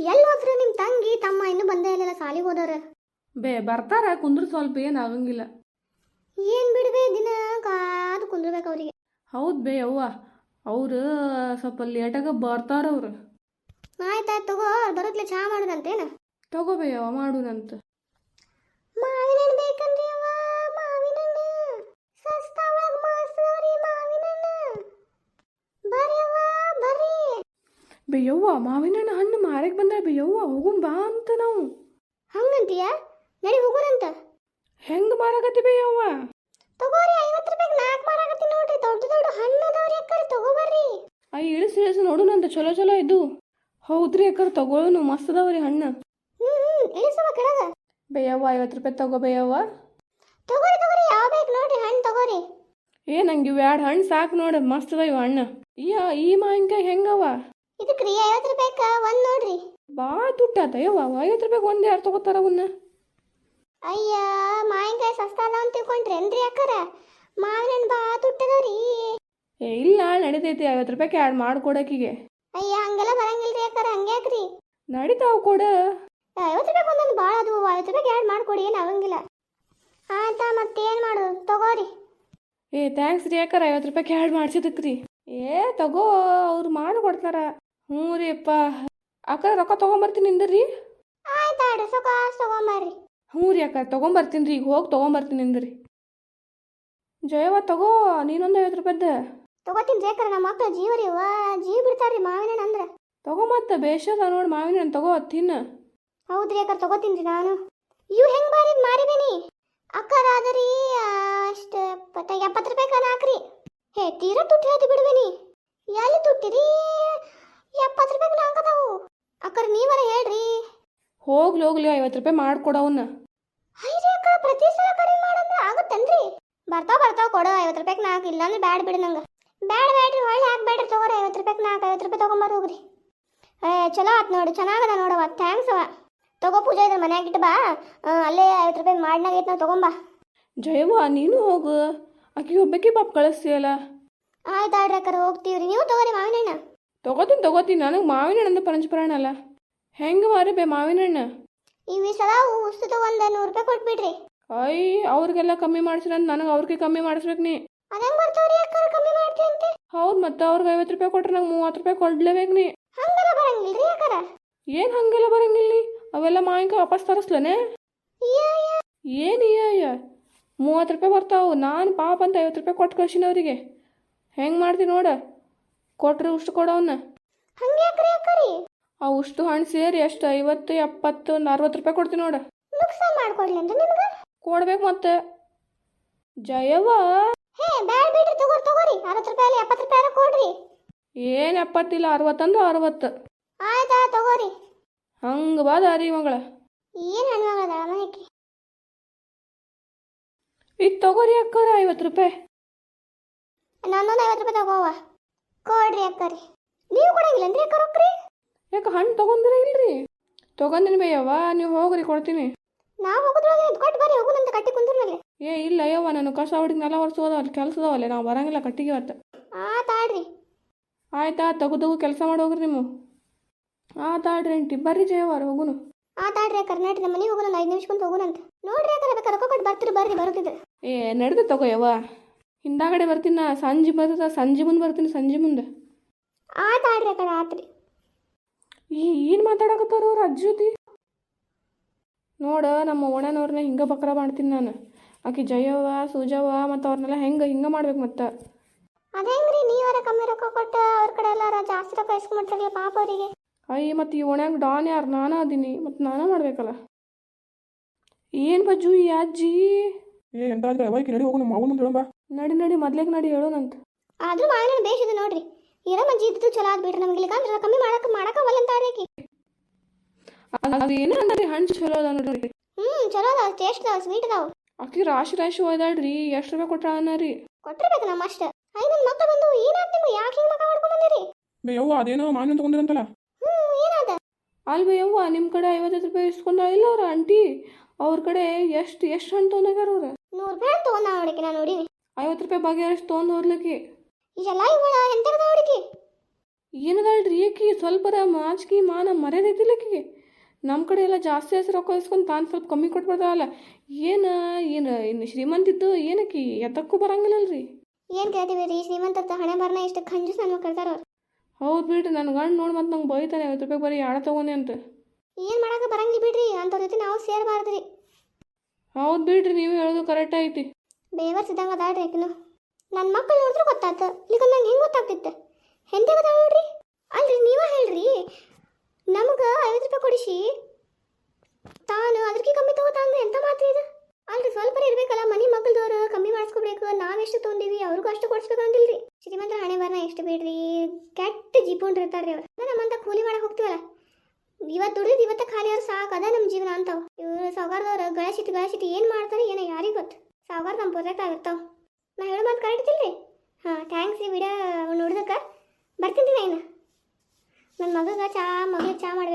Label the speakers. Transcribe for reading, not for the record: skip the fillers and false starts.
Speaker 1: ಎಲ್ಲಿ ಹೋದ್ರು ನಿಮ್ಮ ತಂಗಿ ತಮ್ಮ ಇನ್ನೂ ಬಂದೇ ಇಲ್ಲಲ್ಲ ಸಾಲಿಗೆ ಹೋದವ್ರ?
Speaker 2: ಬರ್ತಾರ, ಕುಂದ್ರ ಸ್ವಲ್ಪ ಏನು ಆಗಂಗಿಲ್ಲ.
Speaker 1: ಏನು ಬಿಡ್ಬೇ, ದಿನ ಕಾದು ಕುಂದ್ರಬೇಕು ಅವರಿಗೆ.
Speaker 2: ಹೌದು ಬೇ ಅವ್ವ, ಅವ್ರು ಸ್ವಲ್ಪ ಲೇಟಾಗ ಬರ್ತಾರ ಅವ್ರು.
Speaker 1: ಆಯ್ತಾಯ್ತು ತಗೋ, ಬರೋತ್ಲೆ ಚಹಾ ಮಾಡೋದಂತೇನ?
Speaker 2: ತಗೋ ಬೇ ಅವ್ವ, ಮಾಡೋಣಂತ.
Speaker 1: ಮಾವಿನ ಹಣ್ಣು ಬೇಕಂದ್ರಿ ಅವ್ವ, ಮಾವಿನ ಹಣ್ಣು ಸಸ್ತಾ ಒಳಗ ಮಾಸ್ತವ್ರಿ ಮಾವಿನ ಹಣ್ಣು. ಬರ್ರಿ ಅವ್ವ ಬರ್ರಿ.
Speaker 2: ಬೇಯವ್ವ, ಮಾವಿನ ಹಣ್ಣು ಮಾರಕ್ಕೆ ಬಂದ್ರೆ ಬೇಯವ್ವ, ಹೋಗುಂ ಬಾ ಅಂತ ನಾವು.
Speaker 1: ಹಂಗಂತೀಯ? ನಡಿ ಹೋಗೋಣಂತ.
Speaker 2: ಹೆಂಗೆ ಮಾರಾಕತ್ತಿ ಬೇಯವ್ವ?
Speaker 1: ತಗೋರಿ, 50 ರೂಪಾಯಿಗೆ 4 ಮಾರಾಕತ್ತಿ ನೋಡ್ರಿ. ದೊಡ್ಡ ದೊಡ್ಡ ಹಣ್ಣು ಅದಾವ್ರಿ ಅಕ್ಕರಿ, ತಗೋಬರ್ರಿ.
Speaker 2: ಇಳಿಸಿ ನೋಡೋಣಂತ, ಚಲೋ ಚಲೋ ಇದು. ಹೌದ್ರಿ ಅಕ್ಕರ್, ತಗೋನು ಮಸ್ತ್ ಅದಾವ್ರಿ ಹಣ್ಣು.
Speaker 1: ಇಳಿಸವ ಕೆಳಗ.
Speaker 2: ಬೇಯವ್ವ 50 ರೂಪಾಯಿ ತಗೋ ಬೇಯವ್ವ.
Speaker 1: ತಗೋರಿ ಯಾವ ಬೇಕು ನೋಡ್ರಿ ಹಣ್ಣು ತಗೋರಿ.
Speaker 2: ನಂಗೆ ಇವು 2 ಹಣ್ಣು ಸಾಕು ನೋಡ, ಮಸ್ತ್ ಅದ ಇವು ಹಣ್ಣು. ಈ ಮಾವಿನಕಾಯಿ ಹೆಂಗವ?
Speaker 1: ಇದಕ್ರಿ 50 ರೂಪಾಯಿಕ ಒಂದು ನೋಡ್ರಿ.
Speaker 2: ಭಾಳ ದುಡ್ಡು ಆತ ಯವ್ವ, 50 ರೂಪಾಯಿಗೆ ಒಂದು ಯಾರು ತಗೋತಾರ ಅವನ್ನ?
Speaker 1: ಅಯ್ಯ, ಮಾವಿನಕಾಯಿ ಸಸ್ತಾ ಅದಾವ ಅಂತ ತಿಳ್ಕೊಂಡ್ರೇನ್ರಿ ಅಕ್ಕರ? ಮಾವಿನ ಹಣ್ಣು ಭಾಳ ದುಡ್ಡದವ್ರಿ.
Speaker 2: ಇಲ್ಲ, ನಡಿತೈತಿ, 50 ರೂಪಾಯಿಗೆ 2 ಮಾಡ್ಕೊಡಕಿಗೆ.
Speaker 1: ಅಯ್ಯ, ಹಂಗೆಲ್ಲ ಬರಂಗಿಲ್ರಿ ಅಕ್ಕರ, ಹಂಗ್ಯಾಕ್ರಿ?
Speaker 2: ನಡಿತಾವ ಕೊಡ.
Speaker 1: 50 ರೂಪಾಯಿಗೆ ಒಂದೊಂದು ಭಾಳ ಅದು, 50 ರೂಪಾಯಿಗೆ 2 ಮಾಡ್ಕೊಡಿ, ಏನು ಆಗಂಗಿಲ್ಲ. ಆಯ್ತಾ, ಮತ್ತೇನು ಮಾಡೋದು, ತಗೋರಿ.
Speaker 2: ಥ್ಯಾಂಕ್ಸ್ ರೀ ಅಕ್ಕರ, 50 ರೂಪಾಯಿಗೆ 2 ಮಾಡ್ಸಿದಕ್ರಿ. ತಗೋ, ಅವ್ರು ಮಾಡಿಕೊಡ್ತಾರ. ಹ್ಞೂ ರೀ ಅಪ್ಪ. ಅಕ್ಕ ರೊಕ್ಕ ತೊಗೊಂಬರ್ತೀನಿ ನಿಂದ್ರಿ.
Speaker 1: ಆಯ್ತು ಆಡ್ರಿ, ಸೊಕಾಸ್ ತೊಗೊಂಬರ್ರಿ.
Speaker 2: ಹ್ಞೂ ರೀ ಅಕ್ಕ, ತೊಗೊಂಬರ್ತೀನಿ ರೀ, ಈಗ ಹೋಗಿ ತೊಗೊಂಬರ್ತೀನಿ ನಿಂದ್ರಿ. ಜಯವ ತಗೋ, ನೀನೊಂದು 50 ರೂಪಾಯ್ದು.
Speaker 1: ತಗೋತೀನಿ ರೀ ಅಕ್ಕರ, ನಮ್ಮ ಮಕ್ಕಳು ಜೀವರಿ ಜೀವ ಬಿಡ್ತಾರ್ರಿ ಮಾವಿನ ಹಣ್ಣು ಅಂದ್ರೆ.
Speaker 2: ತಗೋ ಮತ್ತೆ, ಬೇಷದ ನೋಡಿ ಮಾವಿನ ಹಣ್ಣು, ತಗೋ ತಿನ್ನ.
Speaker 1: ಹೌದ್ರಿ ಅಕ್ಕರ, ತಗೋತೀನಿ ರೀ ನಾನು. ಇವು ಹೆಂಗೆ ಮಾರಿಬೇನಿ ಅಕ್ಕರ? ಅದರಿ ಅಷ್ಟು 70 ರೂಪಾಯಿಗೆ 4 ರೀ. ತೀರಾ ತುಟ್ಟಿ ಹೇಳ್ತಿ ಬಿಡ್ಬೇನಿ. ಎಲ್ಲಿ ತುಟ್ಟಿರಿ? 70 ರೂಪಾಯಿಗೆ 4 ಅದಾವು. ಅಕ್ಕರ ನೀವರ ಹೇಳ್ರಿ.
Speaker 2: ಹೋಗ್ಲಿ 50 ರೂಪಾಯಿ ಮಾಡ್ಕೊಡವನ್ನ.
Speaker 1: ಐರಿ ಅಕ್ಕ, ಪ್ರತಿ ಸಲ ಕಡಿಮೆ ಮಾಡಂದ್ರೆ ಆಗುತ್ತೇನ್ರಿ? ಬರ್ತಾವ ಕೊಡು, 50 ರೂಪಾಯಿಗೆ 4. ಇಲ್ಲಾಂದ್ರೆ ಬ್ಯಾಡ ಬಿಡಿ ನಂಗೆ. ಬ್ಯಾಡ್ರಿ, ಹೊಳ್ಳಿ ಹಾಕ್ಬೇಡ್ರಿ, ತಗೋರಿ 50 ರೂಪಾಯಿಗೆ 4. 50 ರೂಪಾಯಿ ತೊಗೊಂಬರ್ ಹೋಗ್ರಿ. ಚಲೋ ಆತ್ ನೋಡಿ, ಚೆನ್ನಾಗದ ನೋಡವ, ಥ್ಯಾಂಕ್ಸ್ ಅವ. ತಗೋ ಪೂಜೆ ಇದ್ರೆ ಮನ್ಯಾಗ ಇಟ್ಟು ಬಾ, ಅಲ್ಲೇ 50 ರೂಪಾಯಿಗೆ ಮಾಡ್ನಾಗ ಐತೆ, ನಾವು ತೊಗೊಂಬಾ.
Speaker 2: ಜಯವ್ವ, ನೀನು ಹೋಗು, ಆಕಿ ಒಬ್ಬಕ್ಕೆ ಪಾಪ ಕಳಿಸ್ತೀಯಲ್ಲ.
Speaker 1: ಆಯ್ತು ಆಡ್ರಿ ಅಕ್ಕರ, ಹೋಗ್ತೀವ್ರಿ. ನೀವು ತಗೋರಿ ಮಾವಿನ ಹಣ್ಣು.
Speaker 2: ತಗೋತೀನಿ, ನನಗೆ ಮಾವಿನ ಹಣ್ಣು ಪಂಚಪ್ರಾಣ ಅಲ್ಲ. ಹೆಂಗೆ ಮಾರಿ ಬೇ ಮಾವಿನ ಹಣ್ಣು?
Speaker 1: ಈ ಸಲ ಉಸ್ತದ ಒಂದು 100 ರೂಪಾಯಿ ಕೊಟ್ಬಿಡ್ರಿ.
Speaker 2: ಅವ್ರಿಗೆಲ್ಲ ಕಮ್ಮಿ ಮಾಡ್ಸಿರಂತ ನನಗೆ ಅವ್ರಿಗೆ ಕಮ್ಮಿ ಮಾಡಿಸ್ಬೇಕು ನೀ.
Speaker 1: ಅದಂಗೆ ಬರ್ತಾವ್ರಿ ಅಕ್ಕರ, ಕಮ್ಮಿ ಮಾಡ್ತೀಯಂತೆ.
Speaker 2: ಹೌದು, ಮತ್ತೆ ಅವ್ರಿಗೆ 50 ರೂಪಾಯಿ ಕೊಟ್ರೆ ನಂಗೆ 30 ರೂಪಾಯಿ ಕೊಡ್ಲೇಬೇಕು ನೀ.
Speaker 1: ಹಂಗೆಲ್ಲ ಬರಂಗಿಲ್ರಿ ಅಕ್ಕರ.
Speaker 2: ಏನು ಹಂಗೆಲ್ಲ ಬರಂಗಿಲ್ಲ? ಅವೆಲ್ಲ ಮಾವಿನಕಾಯಿ ವಾಪಸ್ ತರಿಸ್ಲನೇ? ಏನು 30 ರೂಪಾಯಿ ಬರ್ತಾವೆ. ನಾನು ಪಾಪ ಅಂತ 50 ರೂಪಾಯಿ ಕೊಟ್ಟು ಕಳ್ಸಿನ ಅವರಿಗೆ. ಹೆಂಗೆ ಮಾಡ್ತೀನಿ ನೋಡ, ಕೊಟ್ರಿ ಉಷ್ಟು ಕೊಡೋವನ್ನ.
Speaker 1: ಹಂಗೆ ಯಾಕ್ರಿ ಅಕ್ಕರಿ?
Speaker 2: ಆ ಉಷ್ಟು ಹಣ್ಣು ಸೇರಿ ಎಷ್ಟು 50, 70, 60 ರೂಪಾಯಿ ಕೊಡ್ತೀನಿ ನೋಡ.
Speaker 1: ನುಕ್ಸಾನ್ ಮಾಡ್ಕೊಡ್ಲಿ ಅಂತ ನಿಮ್ಗೆ?
Speaker 2: ಕೊಡ್ಬೇಕು ಮತ್ತೆ. ಜಯವ್ವ,
Speaker 1: ಬ್ಯಾಡ ಬಿಡ್ರಿ, ತಗೋರಿ 60 ರೂಪಾಯಿ 70 ರೂಪಾಯಿ ಕೊಡ್ರಿ.
Speaker 2: ಏನು 70 ಇಲ್ಲ, 60 ಅಂದ್ರೆ 60.
Speaker 1: ಆಯ್ತಾ, ತಗೋರಿ.
Speaker 2: ಹಂಗೆ ಬಾ ದಾರಿ ಮಗಳ.
Speaker 1: ಏನು ಹಣ್ಣುಗಳದ ಅಮ್ಮಕ್ಕೆ?
Speaker 2: ಇದು ತಗೋರಿ ಅಕ್ಕರ, 50 ರೂಪಾಯಿ.
Speaker 1: ನನ್ನೊಂದು 50 ರೂಪಾಯಿ ತಗೋವ. ಕೊಡ್ರಿ ಅಕ್ಕರಿ. ನೀವು ಕೊಡಂಗಿಲ್ಲನ್ರಿ ಅಕ್ಕ ರೊಕ್ರಿ?
Speaker 2: ಯಾಕೆ ಹಣ್ಣು ತೊಗೊಂಡಿರ ಇಲ್ರಿ? ತೊಗೊಂಡಿನಿ ಬೇಯವ್ವ, ನೀವು ಹೋಗ್ರಿ, ಕೊಡ್ತೀನಿ.
Speaker 1: ನಾವು ಹೋಗೋದ್ರೊಳಗೆ ಕೊಟ್ಟು ಬರ್ರಿ, ಹೋಗುನಂತ ಕಟ್ಟಿ ಕುಂದ್ರಲ್ಲೇ.
Speaker 2: ಇಲ್ಲ ಅಯ್ಯವ್ವ, ನಾನು ಕಸ ಹೊಡಿಗೆ ನೆಲ ಒರೆಸೋದು ಅಲ್ಲಿ ಕೆಲಸದವಲ್ಲೇ, ನಾವು ಬರಂಗಿಲ್ಲ ಕಟ್ಟಿಗೆ ಇವತ್ತು.
Speaker 1: ತಾಡ್ರಿ.
Speaker 2: ಆಯ್ತಾ, ತಗೋ ಕೆಲಸ ಮಾಡಿ ಹೋಗ್ರಿ ನೀವು. ತಾಡ್ರಿ ಆಂಟಿ, ಬರ್ರಿ ಜಯವ್ವ, ಹೋಗುನು.
Speaker 1: ತಾಡ್ರಿ ಅಕ್ಕರ, ನಡ್ರಿ ನಮ್ಮ ಮನೆಗೆ ಹೋಗೋಣ, 5 ನಿಮಿಷ ಹೋಗುನಂತ. ನೋಡ್ರಿ ಅಕ್ಕರ, ಬೇಕಾರೆ ರೊಕ್ಕ ಕೊಟ್ಟು ಬರ್ತೀರಿ, ಬರ್ರಿ ಬರುತ್ತಿದ್ರೆ.
Speaker 2: ನಡೆದು ತಗೋ ಯವ್ವ, ಹಿಂದಾಗಡೆ ಬರ್ತೀನಿ ನಾ. ಸಂಜೆ ಮುಂದೆ ಬರ್ತೀನಿ, ಸಂಜೆ ಮುಂದೆ.
Speaker 1: ತಾಡ್ರಿ ಅಕ್ಕರ, ಆತ್ರಿ.
Speaker 2: ಏನು ಮಾತಾಡಕತ್ತಾರ ಅವ್ರು ಅಜ್ಜಿ ಜೊತೆ? ನೋಡ, ನಮ್ಮ ಓಣನವ್ರನ್ನ ಹಿಂಗೆ ಬಕ್ರ ಮಾಡ್ತೀನಿ ನಾನು. ಆಕಿ ಜಯವ್ವ, ಸುಜವ್ವ ಮತ್ತು ಅವ್ರನ್ನೆಲ್ಲ ಹಿಂಗೆ ಮಾಡ್ಬೇಕು ಮತ್ತೆ.
Speaker 1: ಅದೇಂಗ್ರಿ, ನೀವರ ಕಮ್ಮಿ ರೊಕ್ಕ ಕೊಟ್ಟು ಅವ್ರ ಕಡೆ ಎಲ್ಲಾರ ಜಾಸ್ತಿ ರೊಕ್ಕ ಇಸ್ಕೊಂಡ್ಬಿಡ್ತಾರಲ್ಲ ಪಾಪ ಅವರಿಗೆ.
Speaker 2: ಮತ್ತು ಈ ಓಣ್ಯಾಗ ಡಾನ್ ಯಾರು? ನಾನಾ ಅದೀನಿ, ಮತ್ತು ನಾನೇ ಮಾಡ್ಬೇಕಲ್ಲ. ಏನು ಬಜ್ಜು ಈ ಅಜ್ಜಿ?
Speaker 3: ಎಂತಾದ್ರೆ ಅವೈಕಿ ನಡಿ, ಹೋಗು, ನಮ್ಮ ಅವನ ಮುಂದೆ ಹೇಳಂಬ.
Speaker 2: ನಡಿ ಮೊದ್ಲೇಗೆ ನಡಿ, ಹೇಳೋಣಂತ.
Speaker 1: ಆದ್ರೂ ಮಾವಿನ ಬೇಷಿದೆ ನೋಡ್ರಿ. ಇರೋ ಮಜ್ಜಿ ಇದ್ದು ಚಲೋ ಆಗ್ಬಿಟ್ರಿ ನಮ್ಗೆ. ಇಲ್ಲಿಕಂದ್ರೆ ಕಮ್ಮಿ ಮಾಡಕ ಒಲ್ಲಂತ ಆಡ್ರಿ.
Speaker 2: ಅದು ಏನೋ ಅಂದ್ರೆ ಹಣ್ಣು ಚಲೋ ಅದ ನೋಡ್ರಿ.
Speaker 1: ಚಲೋ ಅದಾವ, ಟೇಸ್ಟ್ ಅದಾವ, ಸ್ವೀಟ್ ಅದಾವ.
Speaker 2: ಆಕಿ ರಾಶಿ ಒಯ್ದಾಡ್ರಿ, ಎಷ್ಟು ರೂಪಾಯಿ ಕೊಟ್ರ ಅನ್ನರಿ?
Speaker 1: ಕೊಟ್ಟಿರ್ಬೇಕು ನಮ್ಮ ಅಷ್ಟ. ನನ್ನ ಮಕ್ಳು ಬಂದು ಏನಾದ್ ನಿಮ್ಗೆ, ಯಾಕೆ ಹಿಂಗೆ ಮಕ್ಕ ಮಾಡ್ಕೊಂಡು ಬಂದಿರಿ?
Speaker 3: ಬೇಯವ್ವ, ಅದೇನೋ ಮಾವಿನ ತಗೊಂಡಿರಂತಲ್ಲ.
Speaker 1: ಏನಾದ?
Speaker 2: ಅಲ್ವೇ ಯವ್ವ, ನಿಮ್ಮ ಕಡೆ 50 ರೂಪಾಯಿ ಇಸ್ಕೊಂಡ ಇಲ್ಲ ಅವ್ರ ಆಂಟಿ? ಅವ್ರ ಕಡೆ ಎಷ್ಟು ಹಣ್ಣು ತೊಗೊಂಡಾಗ್ಯಾರ ಅವ್ರ?
Speaker 1: 100 ರೂಪಾಯಿ ತೊಗೊಂಡ ನೋಡಿಕೆ, ನಾನು ನೋಡಿ.
Speaker 2: 50 ರೂಪಾಯಿ ಬಗ್ಗೆ ಎಷ್ಟು ತೊಗೊಂಡು ಹೋದ್ಲಕ್ಕಿ.
Speaker 1: ಇದೆಲ್ಲ ಇವಳ ಎಂತ ಹುಡುಗಿ.
Speaker 2: ಏನದಾಳ್ರಿ ಏಕಿ ಸ್ವಲ್ಪರ ಮಾಚ್ಕಿ ಮಾನ ಮರ್ಯಾದೈತಿಲ್ಲ ಆಕಿಗೆ ನಮ್ಮ ಕಡೆ ಎಲ್ಲ ಜಾಸ್ತಿ ಹೆಸರು ರೊಕ್ಕ ಇಸ್ಕೊಂಡು ತಾನು ಸ್ವಲ್ಪ ಕಮ್ಮಿ ಕೊಟ್ಬಿಡ್ತಾವಲ್ಲ ಏನು ಇನ್ನು ಶ್ರೀಮಂತಿದ್ದು ಏನಕ್ಕಿ ಎತ್ತಕ್ಕೂ ಬರಂಗಿಲ್ಲಲ್ರಿ.
Speaker 1: ಏನು ಕೇಳ್ತೀವಿ ರೀ, ಶ್ರೀಮಂತರ್ತ ಹಣೆ ಬರ್ನ ಎಷ್ಟು ಕಂಜೂಸ್ ನನ್ನ ಕಳ್ತಾರ ಅವ್ರು.
Speaker 2: ಹೌದು ಬಿಡ್ರಿ, ನನ್ನ ಗಂಡು ನೋಡಿ ಮತ್ತೆ ನಂಗೆ ಬೈತಾನೆ 50 ರೂಪಾಯಿ ಬರೀ ಆಡ ತಗೊಂಡೆ ಅಂತ.
Speaker 1: ಏನು ಮಾಡಕ್ಕೆ ಬರಂಗಿಲ್ಲ ಬಿಡ್ರಿ, ಅಂಥವ್ರ ಜೊತೆ ನಾವು ಸೇರಬಾರ್ದ್ರಿ.
Speaker 2: ಹೌದು ಬಿಡ್ರಿ, ನೀವು ಹೇಳೋದು ಕರೆಕ್ಟ್ ಐತಿ.
Speaker 1: ಬೇವರ್ಸ್ ಇದ್ದಂಗೆ ಅದಾಳ್ರಿ ಆಕಿನು. ನನ್ನ ಮಕ್ಕಳು ನೋಡಿದ್ರೆ ಗೊತ್ತಾಯ್ತು, ಈಗ ನಂಗೆ ಹೆಂಗೆ ಗೊತ್ತಾಗ್ತಿತ್ತು ಹೆಂಗೆ ಗೊತ್ತಾಗ ನೋಡ್ರಿ. ಅಲ್ರಿ ನೀವೇ ಹೇಳ್ರಿ, ನಮ್ಗೆ 50 ರೂಪಾಯಿ ಕೊಡಿಸಿ ತಾನು ಅದಕ್ಕೆ ಕಮ್ಮಿ ತಗೋತಾಂದ್ರೆ ಎಂಥ ಮಾತು ಇದು. ಅಲ್ರಿ ಸ್ವಲ್ಪ ಇರ್ಬೇಕಲ್ಲ, ಮನೆ ಮಕ್ಕಳದವ್ರು ಕಮ್ಮಿ ಮಾಡಿಸ್ಕೋಬೇಕು, ನಾವೆಷ್ಟು ತೊಗೊಂಡಿವಿ ಅವ್ರಿಗೂ ಅಷ್ಟು ಕೊಡಿಸ್ಬೇಕು ಅಂದಿಲ್ರಿ. ಶ್ರೀಮಂತರ ಹಣೆ ಬರ್ನ ಎಷ್ಟು ಬಿಡ್ರಿ, ಕೆಟ್ಟ ಜೀಪುಂಡಿರ್ತಾರ್ರಿ ಅವ್ರು. ನಮ್ಮಂತ ಕೂಲಿ ಮಾಡಕ್ಕೆ ಹೋಗ್ತೀವಲ್ಲ, ಇವತ್ತು ದುಡಿದು ಇವತ್ತ ಖಾಲಿ ಅವ್ರು ಸಾಕು, ಅದ ನಮ್ಮ ಜೀವನ ಅಂತಾವ. ಇವ್ರು ಸಾವುಕಾರದವ್ರು ಗಳಸಿಟ್ಟು ಏನು ಮಾಡ್ತಾರೆ ಏನೋ ಯಾರಿಗೆ ಗೊತ್ತು. ಸಾವುಕಾರ ನಮ್ಮ ಪ್ರೊಜೆಕ್ಟ್ ಆಗಿರ್ತಾವ. ನಾ ಹೇಳೋ ಮಾತು ಕರೆಕ್ಟ್ ಇಲ್ರಿ. ಹಾಂ ಥ್ಯಾಂಕ್ಸ್ ರೀ ವಿಡಿಯೋ ನೋಡಿದಕ್ಕೆ. ಬರ್ತೀನಿ ರೀ ನಾನು. ನನ್ನ ಮಗಳಿಗೆ ಚಾ ಮಾಡಿ